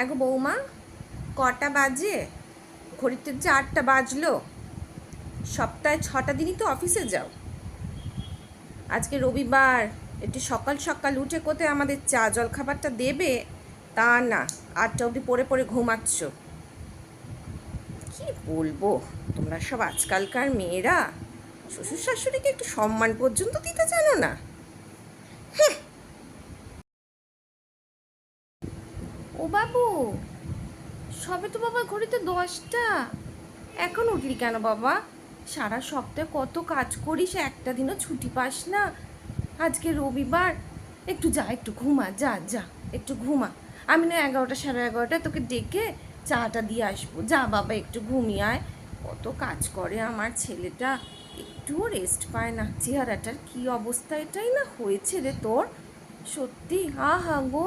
গো বৌমা, কটা বাজে? ঘড়িতে যে 8টা বাজলো। সপ্তাহে 6টা দিনই তো অফিসে যাও। আজকে রবিবার, একটু সকাল সকাল উঠে কোথায় আমাদের চা জল খাবারটা দেবে, তা না। 8টা অবধি পড়ে পড়ে ঘুমাচ্ছ। কি বলবো, তোমরা সব আজকালকার মেয়েরা শ্বশুর শাশুড়িকে একটু সম্মান পর্যন্ত দিতে জানো না। ও বাবু, সবে তো বাবা ঘড়িতে 10টা, এখন উঠলি কেন বাবা? সারা সপ্তাহে কত কাজ করিস, একটা দিনও ছুটি পাস না। আজকে রবিবার, একটু যা, একটু ঘুমা, যা যা, একটু ঘুমা। আমি না 11টা সাড়ে 11টায় তোকে ডেকে চাটা দিয়ে আসবো। যা বাবা, একটু ঘুমিয়ে আয়। কত কাজ করে আমার ছেলেটা, একটুও রেস্ট পায় না। চেহারাটার কি অবস্থা, এটাই না হয়েছে রে তোর। সত্যি, আহা গো,